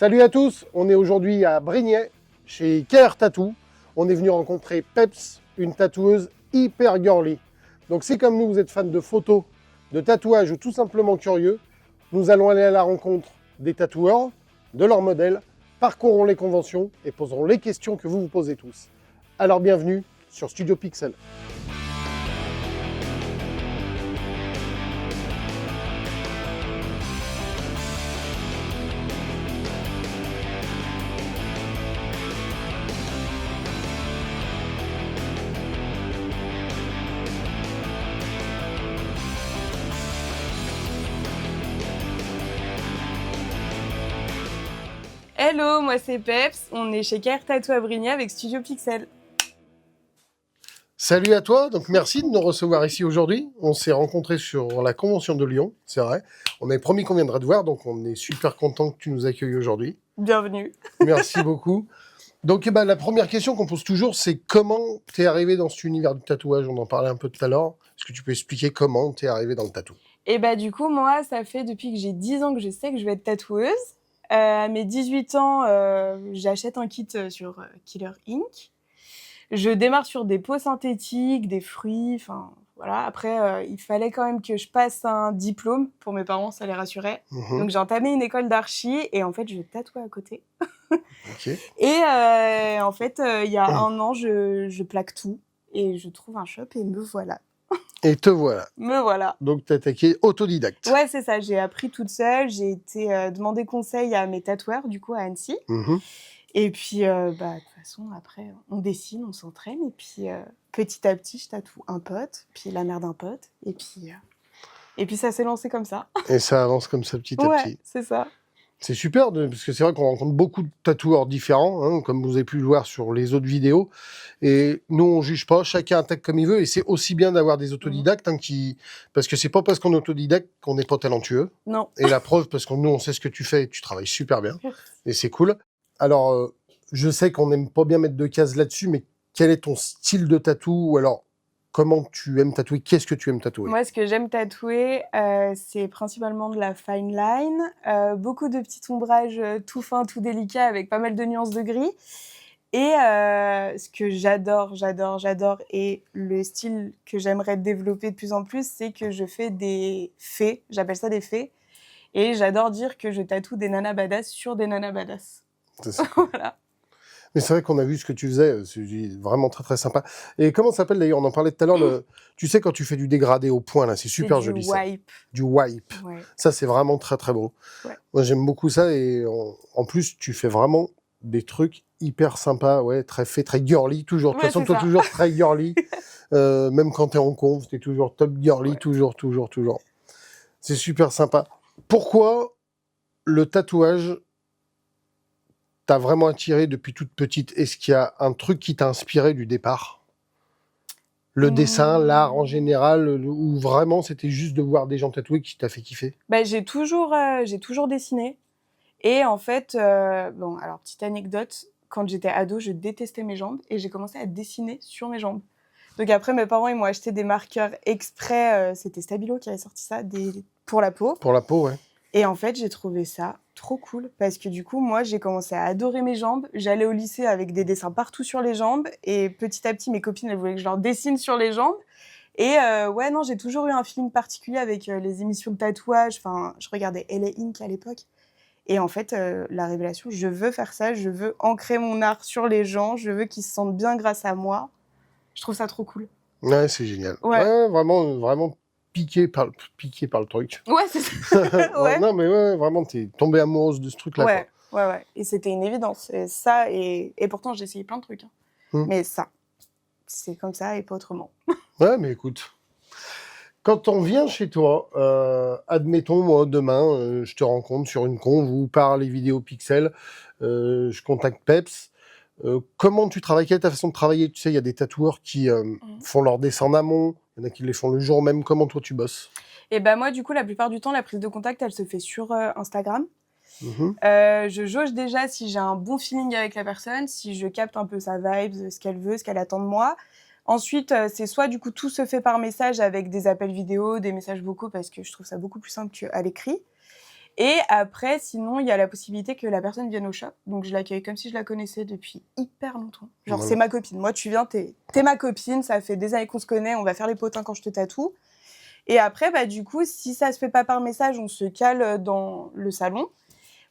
Salut à tous, on est aujourd'hui à Brignais, chez KR Tattoo. On est venu rencontrer Peps, une tatoueuse hyper girly. Donc si comme nous, vous êtes fan de photos, de tatouages ou tout simplement curieux, nous allons aller à la rencontre des tatoueurs, de leurs modèles, parcourons les conventions et poserons les questions que vous vous posez tous. Alors bienvenue sur Studio Pixel. Hello, moi c'est Peps, on est chez KR Tattoo à Brignais avec Studio Pixel. Salut à toi, donc merci de nous recevoir ici aujourd'hui. On s'est rencontrés sur la convention de Lyon, c'est vrai. On avait promis qu'on viendrait te voir, donc on est super content que tu nous accueilles aujourd'hui. Bienvenue. Merci beaucoup. Donc la première question qu'on pose toujours, c'est comment tu es arrivé dans cet univers du tatouage? On en parlait un peu tout à l'heure. Est-ce que tu peux expliquer comment tu es arrivé dans le tatou? Et bah du coup, moi, ça fait depuis que j'ai 10 ans que je sais que je vais être tatoueuse. À mes 18 ans, j'achète un kit sur Killer Ink. Je démarre sur des peaux synthétiques, des fruits, enfin voilà. Après, il fallait quand même que je passe un diplôme pour mes parents, ça les rassurait. Donc j'ai entamé une école d'archi et en fait, je tatouais à côté. Ok. Et en fait, il y a un an, je plaque tout et je trouve un shop et me voilà. Et te voilà. Me voilà. Donc tu as attaqué autodidacte. Ouais, c'est ça. J'ai appris toute seule. J'ai été demander conseil à mes tatoueurs, du coup, à Annecy. Et puis, de toute façon, après, on dessine, on s'entraîne. Et puis, petit à petit, je tatoue un pote, puis la mère d'un pote. Et puis ça s'est lancé comme ça. Et ça avance comme ça petit à Ouais, petit. c'est ça. C'est super, parce que c'est vrai qu'on rencontre beaucoup de tatoueurs différents, hein, comme vous avez pu le voir sur les autres vidéos. Et nous, on juge pas, chacun attaque comme il veut. Et c'est aussi bien d'avoir des autodidactes, hein, parce que c'est pas parce qu'on est autodidacte qu'on n'est pas talentueux. Non. Et la preuve, parce que nous, on sait ce que tu fais et tu travailles super bien. Et c'est cool. Alors, je sais qu'on n'aime pas bien mettre de cases là-dessus, mais quel est ton style de tatou? Ou alors, comment tu aimes tatouer? Qu'est-ce que tu aimes tatouer? Moi, ce que j'aime tatouer, c'est principalement de la fine line, beaucoup de petits ombrages tout fins, tout délicats, avec pas mal de nuances de gris. Et ce que j'adore, et le style que j'aimerais développer de plus en plus, c'est que je fais des fées, j'appelle ça des fées, et j'adore dire que je tatoue des nanas badass sur des nanas badass. C'est cool. Voilà. Mais c'est vrai qu'on a vu ce que tu faisais, c'est vraiment très très sympa. Et comment ça s'appelle d'ailleurs? On en parlait tout à l'heure, tu sais quand tu fais du dégradé au point là, c'est super joli ça. Du wipe. Ouais. Ça c'est vraiment très très beau. Ouais. Moi j'aime beaucoup ça et en plus tu fais vraiment des trucs hyper sympas, ouais, très girly toujours. De toute façon toi toujours très girly, même quand t'es en conf, t'es toujours top girly, toujours. C'est super sympa. Pourquoi le tatouage t'as vraiment attiré depuis toute petite? Est-ce qu'il y a un truc qui t'a inspiré du départ? Le dessin, l'art en général, ou vraiment c'était juste de voir des gens tatoués qui t'a fait kiffer? J'ai toujours dessiné. Et en fait, bon, alors petite anecdote, quand j'étais ado, je détestais mes jambes et j'ai commencé à dessiner sur mes jambes. Donc après, mes parents, ils m'ont acheté des marqueurs exprès, c'était Stabilo qui avait sorti ça, pour la peau. Pour la peau, ouais. Et en fait, j'ai trouvé ça trop cool parce que du coup, moi, j'ai commencé à adorer mes jambes. J'allais au lycée avec des dessins partout sur les jambes et petit à petit, mes copines, elles voulaient que je leur dessine sur les jambes. Et ouais, non, j'ai toujours eu un feeling particulier avec les émissions de tatouage. Enfin, je regardais LA Ink à l'époque. Et en fait, la révélation, je veux faire ça, je veux ancrer mon art sur les gens, je veux qu'ils se sentent bien grâce à moi. Je trouve ça trop cool. Ouais, c'est génial. Ouais. Vraiment piqué par le truc. Ouais, c'est ça. Ouais. Non, mais ouais, vraiment, t'es tombée amoureuse de ce truc-là, Ouais, quoi. ouais. Et c'était une évidence. Et ça, et pourtant, j'ai essayé plein de trucs. Mais ça, c'est comme ça et pas autrement. Ouais, mais écoute, quand on vient chez toi, admettons, moi, demain, je te rencontre sur une conf ou par les vidéos Pixel, je contacte Peps. Comment tu travailles? Quelle est ta façon de travailler? Tu sais, il y a des tatoueurs qui font leurs dessins en amont, il y en a qui les font le jour même. Comment toi, tu bosses? Et moi, du coup, la plupart du temps, la prise de contact, elle se fait sur Instagram. Je jauge déjà si j'ai un bon feeling avec la personne, si je capte un peu sa vibe, ce qu'elle veut, ce qu'elle attend de moi. Ensuite, c'est soit du coup tout se fait par message avec des appels vidéo, des messages vocaux parce que je trouve ça beaucoup plus simple qu'à l'écrit. Et après, sinon, il y a la possibilité que la personne vienne au shop. Donc, je l'accueille comme si je la connaissais depuis hyper longtemps. Genre, Voilà. c'est ma copine. Moi, tu viens, t'es ma copine. Ça fait des années qu'on se connaît. On va faire les potins quand je te tatoue. Et après, bah, du coup, si ça se fait pas par message, on se cale dans le salon.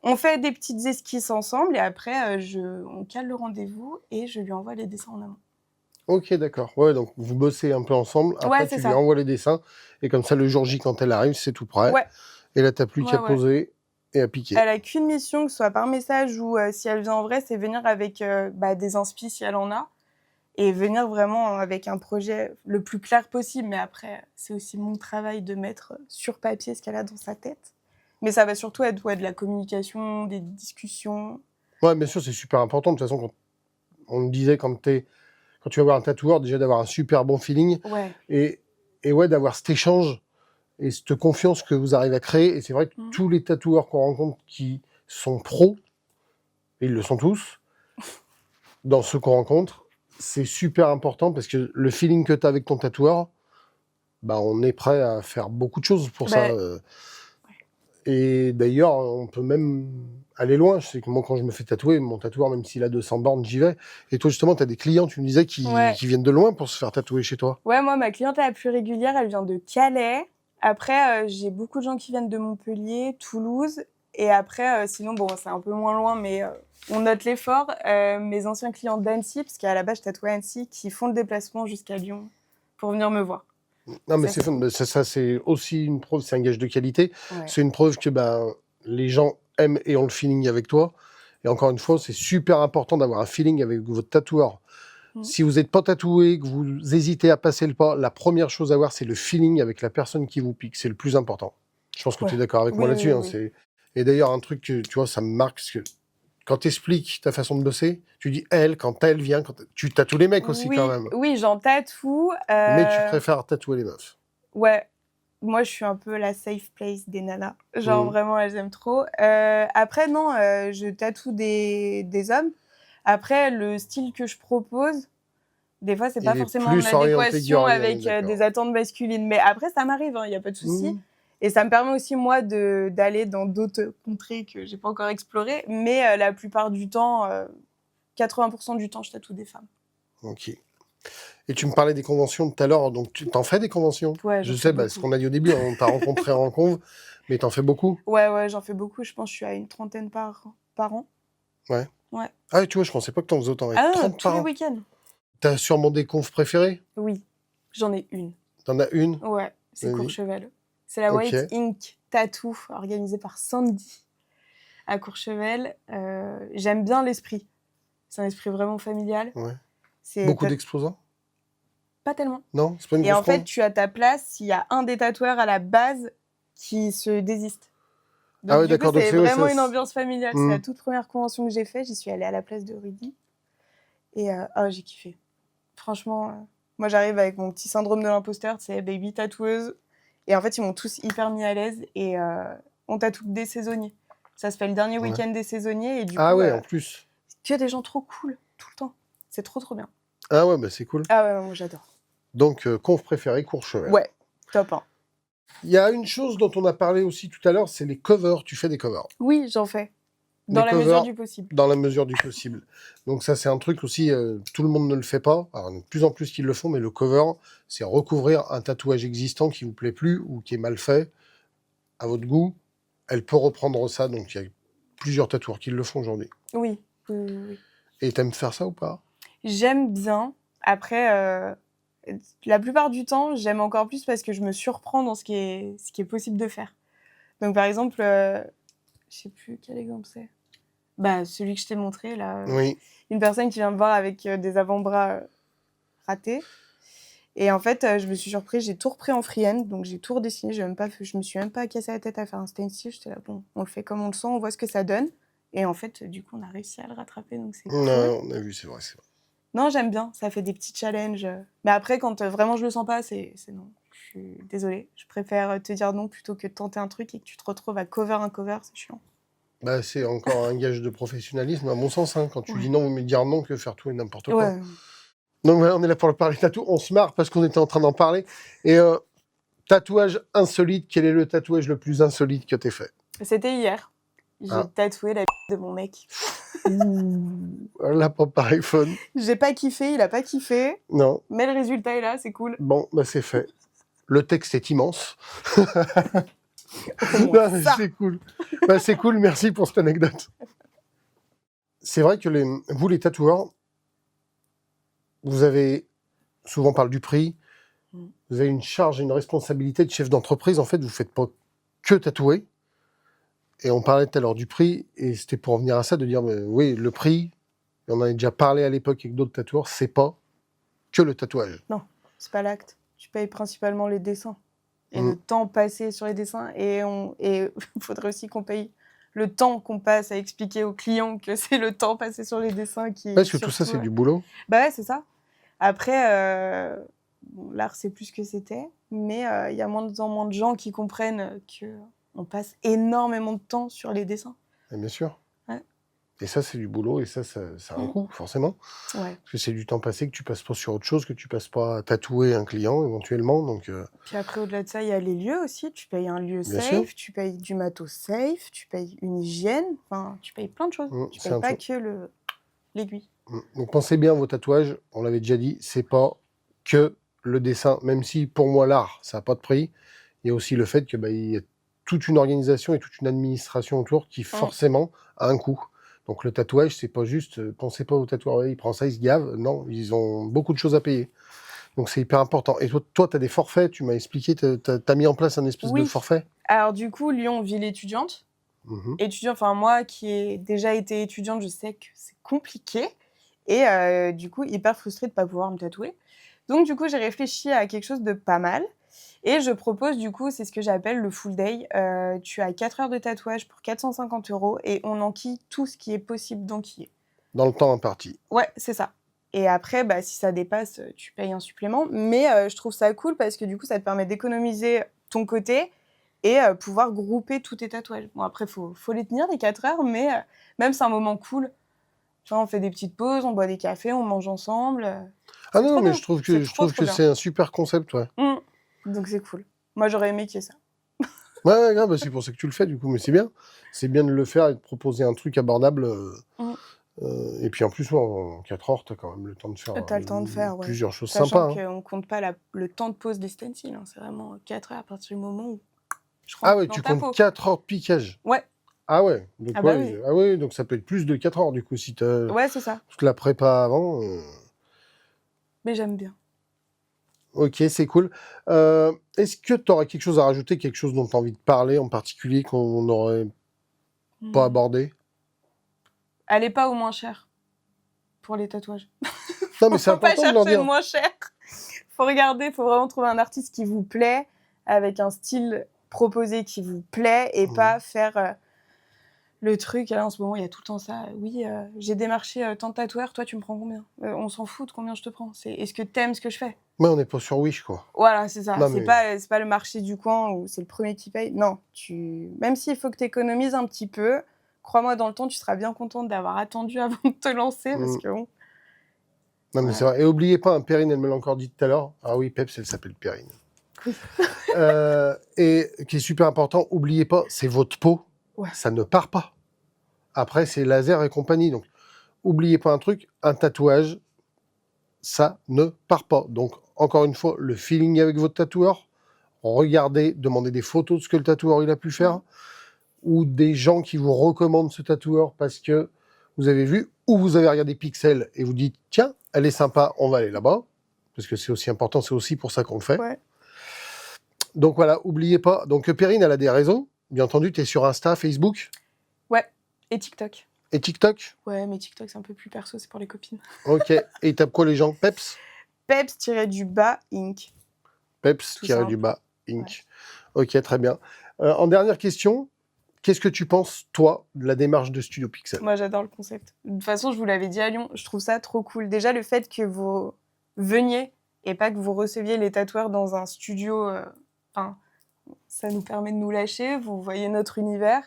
On fait des petites esquisses ensemble. Et après, on cale le rendez-vous et je lui envoie les dessins en amont. Ok, d'accord. Ouais, donc vous bossez un peu ensemble. Après, Ouais, tu c'est lui ça. envoies les dessins. Et comme ça, le jour J, quand elle arrive, c'est tout prêt. Ouais. Et là, t'as plus qu'à Ouais. poser et à piquer. Elle a qu'une mission, que ce soit par message ou si elle vient en vrai, c'est venir avec des inspi si elle en a. Et venir vraiment avec un projet le plus clair possible. Mais après, c'est aussi mon travail de mettre sur papier ce qu'elle a dans sa tête. Mais ça va surtout être de la communication, des discussions. Ouais, bien sûr, c'est super important. De toute façon, on me disait, quand tu vas voir un tatoueur, déjà d'avoir un super bon feeling. Ouais. Et ouais, d'avoir cet échange et cette confiance que vous arrivez à créer. Et c'est vrai que tous les tatoueurs qu'on rencontre qui sont pros, et ils le sont tous, dans ceux qu'on rencontre, c'est super important parce que le feeling que tu as avec ton tatoueur, bah, on est prêt à faire beaucoup de choses pour ça. Et d'ailleurs, on peut même aller loin. Je sais que moi, quand je me fais tatouer, mon tatoueur, même s'il a 200 bornes, j'y vais. Et toi, justement, tu as des clients, tu me disais, qui viennent de loin pour se faire tatouer chez toi. Ouais, moi, ma cliente la plus régulière, elle vient de Calais. Après, j'ai beaucoup de gens qui viennent de Montpellier, Toulouse. Et après, sinon, bon, c'est un peu moins loin, mais on note l'effort. Mes anciens clients d'Annecy, parce qu'à la base, je tatouais à Annecy, qui font le déplacement jusqu'à Lyon pour venir me voir. Non, mais c'est fun. Ça, c'est aussi une preuve, c'est un gage de qualité. Ouais. C'est une preuve que les gens aiment et ont le feeling avec toi. Et encore une fois, c'est super important d'avoir un feeling avec votre tatoueur. Si vous n'êtes pas tatoué, que vous hésitez à passer le pas, la première chose à voir, c'est le feeling avec la personne qui vous pique. C'est le plus important. Je pense que tu es d'accord avec moi là-dessus. Oui. Et d'ailleurs, un truc que, tu vois, ça me marque, parce que quand tu expliques ta façon de bosser, tu dis elle, quand elle vient, tu tatoues les mecs aussi quand même. Oui, j'en tatoue. Mais tu préfères tatouer les meufs. Ouais. Moi, je suis un peu la safe place des nanas. Genre, vraiment, elles aiment trop. Après, non, je tatoue des hommes. Après, le style que je propose, des fois, c'est pas forcément en adéquation avec des attentes masculines. Mais après, ça m'arrive, il n'y a pas de souci. Et ça me permet aussi, moi, d'aller dans d'autres contrées que j'ai pas encore explorées. Mais la plupart du temps, 80% du temps, je tatoue des femmes. Ok. Et tu me parlais des conventions tout à l'heure, donc tu t'en fais des conventions? Ouais, je sais, ce qu'on a dit au début, on t'a rencontré en conve, mais t'en fais beaucoup? Ouais, j'en fais beaucoup. Je pense que je suis à une 30aine par an. Ouais. Ouais. Ah, tu vois, je pensais pas que t'en faisais autant. Ah non, tous les week-ends. T'as sûrement des confs préférées? Oui, j'en ai une. T'en as une? Ouais, c'est Courchevel. C'est la White Ink Tattoo, organisée par Sandy à Courchevel. J'aime bien l'esprit. C'est un esprit vraiment familial. Ouais. Beaucoup d'exposants? Pas tellement. Non, c'est pas une grosse Et en fait, tu as ta place s'il y a un des tatoueurs à la base qui se désiste. Donc, du coup, c'est vraiment une ambiance familiale. C'est la toute première convention que j'ai faite. J'y suis allée à la place de Rudy. Et j'ai kiffé. Franchement, moi, j'arrive avec mon petit syndrome de l'imposteur, c'est baby tatoueuse. Et en fait, ils m'ont tous hyper mis à l'aise. Et on tatoue des saisonniers. Ça se fait le dernier week-end des saisonniers. Et du coup, en plus. Que des gens trop cool, tout le temps. C'est trop bien. Ah ouais, c'est cool. Ah ouais, moi, j'adore. Donc, conf préféré, Courchevel. Ouais, top 1. Il y a une chose dont on a parlé aussi tout à l'heure, c'est les covers. Tu fais des covers? Oui, j'en fais. Dans la mesure du possible. Dans la mesure du possible. Donc ça, c'est un truc aussi, tout le monde ne le fait pas. Alors, de plus en plus qu'ils le font, mais le cover, c'est recouvrir un tatouage existant qui vous plaît plus ou qui est mal fait, à votre goût. Elle peut reprendre ça, donc il y a plusieurs tatoueurs qui le font aujourd'hui. Oui. Et t'aimes faire ça ou pas? J'aime bien. Après, la plupart du temps, j'aime encore plus parce que je me surprends dans ce qui est possible de faire. Donc, par exemple, je sais plus quel exemple c'est. Celui que je t'ai montré, là. Oui. Une personne qui vient me voir avec des avant-bras ratés. Et en fait, je me suis surprise, j'ai tout repris en freehand, donc j'ai tout redessiné. Je me suis même pas cassé la tête à faire un stencil. J'étais là, bon, on le fait comme on le sent, on voit ce que ça donne. Et en fait, du coup, on a réussi à le rattraper, donc c'est cool. On a vu, c'est vrai. Non, j'aime bien, ça fait des petits challenges. Mais après, quand vraiment je le sens pas, c'est non. Je suis désolée. Je préfère te dire non plutôt que de tenter un truc et que tu te retrouves à cover un cover, c'est chiant. C'est encore un gage de professionnalisme, à mon sens. Quand tu dis non, mais dire non que faire tout et n'importe quoi. Ouais. Donc voilà, on est là pour parler tatou. On se marre parce qu'on était en train d'en parler. Et tatouage insolite, quel est le tatouage le plus insolite que t'aies fait? C'était hier. J'ai Ah. tatoué la de mon mec. La pop par iPhone. J'ai pas kiffé, il a pas kiffé. Non. Mais le résultat est là, c'est cool. Bon, bah c'est fait. Le texte est immense. Au moins Non, mais ça. c'est cool. Bah, c'est cool, merci pour cette anecdote. C'est vrai que vous, les tatoueurs, vous avez, souvent on parle du prix, vous avez une charge et une responsabilité de chef d'entreprise. En fait, vous ne faites pas que tatouer. Et on parlait tout à l'heure du prix, et c'était pour en venir à ça, de dire, oui, le prix, et on en a déjà parlé à l'époque avec d'autres tatoueurs, c'est pas que le tatouage. Non, c'est pas l'acte. Tu payes principalement les dessins. Et le temps passé sur les dessins. Et il faudrait aussi qu'on paye le temps qu'on passe à expliquer aux clients que c'est le temps passé sur les dessins qui est. Parce que tout ça, c'est du boulot. Bah ouais, c'est ça. Après, l'art, c'est plus ce que c'était. Mais il y a moins en moins de gens qui comprennent qu'on passe énormément de temps sur les dessins. Et bien sûr. Ouais. Et ça, c'est du boulot, et ça a un coût, forcément. Ouais. Parce que c'est du temps passé que tu passes pas sur autre chose, que tu passes pas à tatouer un client, éventuellement. Donc, Puis après, au-delà de ça, il y a les lieux aussi. Tu payes un lieu Bien safe, sûr. tu payes du matos safe, tu payes une hygiène. Enfin, tu payes plein de choses. Tu c'est payes un pas truc. que l'aiguille. Donc pensez bien à vos tatouages, on l'avait déjà dit, c'est pas que le dessin, même si pour moi l'art, ça n'a pas de prix, il y a aussi le fait que il y a toute une organisation et toute une administration autour qui forcément a un coût. Donc le tatouage, c'est pas juste, pensez pas au tatoueur, ouais, il prend ça, il se gave, non, ils ont beaucoup de choses à payer. Donc c'est hyper important. Et toi tu as des forfaits, tu m'as expliqué, tu as mis en place un espèce de forfait. Alors du coup, Lyon, ville étudiante. Moi qui ai déjà été étudiante, je sais que c'est compliqué. Et du coup, hyper frustrée de ne pas pouvoir me tatouer. Donc du coup, j'ai réfléchi à quelque chose de pas mal. Et je propose du coup, c'est ce que j'appelle le full day. Tu as 4 heures de tatouage pour 450 € et on enquille tout ce qui est possible d'enquiller. Dans le temps imparti. Ouais, c'est ça. Et après, si ça dépasse, tu payes un supplément. Mais je trouve ça cool parce que du coup, ça te permet d'économiser ton côté et pouvoir grouper tous tes tatouages. Bon, après, faut les tenir, les 4 heures, mais même c'est un moment cool. Tu vois, on fait des petites pauses, on boit des cafés, on mange ensemble. Ah non, mais je trouve que c'est un super concept, ouais. Donc c'est cool. Moi, j'aurais aimé qu'il y ait ça. Ouais, c'est pour ça que tu le fais, du coup, mais c'est bien. C'est bien de le faire et de proposer un truc abordable. Et puis en plus, en 4 heures, tu as quand même le temps de faire, T'as le temps de faire plusieurs choses Sachant sympas. qu'on compte pas le temps de pause des stencils. C'est vraiment 4 heures à partir du moment où je rentre Ah ouais, dans tu ta comptes peau. 4 heures de piquage. Ouais. Ah ouais. Donc, oui. Ah ouais, donc ça peut être plus de 4 heures, du coup, si tu as Ouais, c'est ça. toute la prépa avant. Mais j'aime bien. Ok, c'est cool. Est-ce que tu aurais quelque chose à rajouter, quelque chose dont tu as envie de parler en particulier qu'on n'aurait pas abordé? Allez pas au moins cher pour les tatouages. Non, mais c'est Faut pas important de leur chercher dire. le moins cher. Faut regarder, faut vraiment trouver un artiste qui vous plaît, avec un style proposé qui vous plaît, et pas faire le truc. Là, en ce moment, il y a tout le temps ça. Oui, j'ai démarché tant de tatoueurs, toi, tu me prends combien? On s'en fout de combien je te prends. Est-ce que t'aimes ce que je fais? Ouais, on n'est pas sur Wish, quoi. Voilà, c'est ça. Non, C'est pas le marché du coin où c'est le premier qui paye. Non, même s'il faut que tu économises un petit peu, crois-moi, dans le temps, tu seras bien contente d'avoir attendu avant de te lancer, parce que bon. Non, mais c'est vrai. Et oubliez pas, Perrine, elle me l'a encore dit tout à l'heure. Ah oui, Peps, elle s'appelle Perrine. Oui. Et qui est super important, oubliez pas, c'est votre peau. Ouais. Ça ne part pas. Après, c'est laser et compagnie. Donc, oubliez pas un truc, un tatouage, ça ne part pas. Donc, encore une fois, le feeling avec votre tatoueur. Regardez, demandez des photos de ce que le tatoueur il a pu faire. Ou des gens qui vous recommandent ce tatoueur parce que vous avez vu ou vous avez regardé Pixel et vous dites tiens, elle est sympa, on va aller là-bas. Parce que c'est aussi important, c'est aussi pour ça qu'on le fait. Ouais. Donc voilà, oubliez pas. Donc Perrine, elle a des réseaux. Bien entendu, tu es sur Insta, Facebook. Ouais, et TikTok. Et TikTok. Ouais, mais TikTok, c'est un peu plus perso, c'est pour les copines. Ok. Et ils tapent quoi les gens? Peps. Peps-du-bas Inc. Peps-du-bas Inc. Ouais. Ok, très bien. En dernière question, qu'est-ce que tu penses, toi, de la démarche de Studio Pixel? Moi, j'adore le concept. De toute façon, je vous l'avais dit à Lyon, je trouve ça trop cool. Déjà, le fait que vous veniez et pas que vous receviez les tatoueurs dans un studio, ça nous permet de nous lâcher, vous voyez notre univers.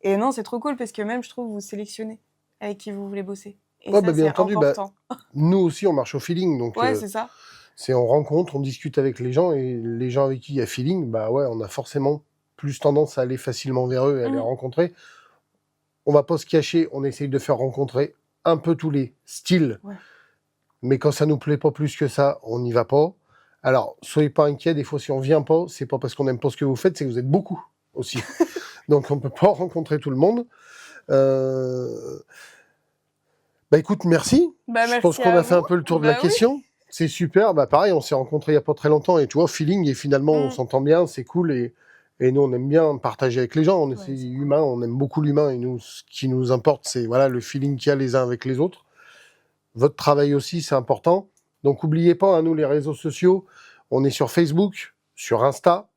Et non, c'est trop cool parce que même, je trouve, vous sélectionnez avec qui vous voulez bosser. Et ça, bien c'est entendu, important. Nous aussi, on marche au feeling. Donc, ouais, c'est ça. On rencontre, on discute avec les gens, et les gens avec qui il y a feeling, on a forcément plus tendance à aller facilement vers eux et à les rencontrer. On va pas se cacher, on essaye de faire rencontrer un peu tous les styles. Ouais. Mais quand ça nous plaît pas plus que ça, on n'y va pas. Alors, soyez pas inquiets, des fois, si on vient pas, c'est pas parce qu'on n'aime pas ce que vous faites, c'est que vous êtes beaucoup aussi. Donc, on peut pas rencontrer tout le monde. Bah écoute, merci. Je pense qu'on a fait un peu le tour de la question. C'est super. Bah pareil, on s'est rencontrés il y a pas très longtemps et tu vois, feeling, et finalement, on s'entend bien, c'est cool. Et nous, on aime bien partager avec les gens. On est humains, on aime beaucoup l'humain. Et nous, ce qui nous importe, c'est voilà, le feeling qu'il y a les uns avec les autres. Votre travail aussi, c'est important. Donc, n'oubliez pas, hein, nous, les réseaux sociaux, on est sur Facebook, sur Insta,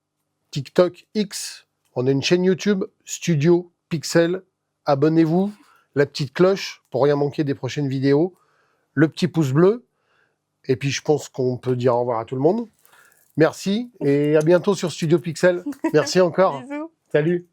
TikTok, X. On a une chaîne YouTube, Studio Pixel. Abonnez-vous, la petite cloche pour rien manquer des prochaines vidéos, le petit pouce bleu. Et puis, je pense qu'on peut dire au revoir à tout le monde. Merci et à bientôt sur Studio Pixel. Merci encore. Bisous. Salut.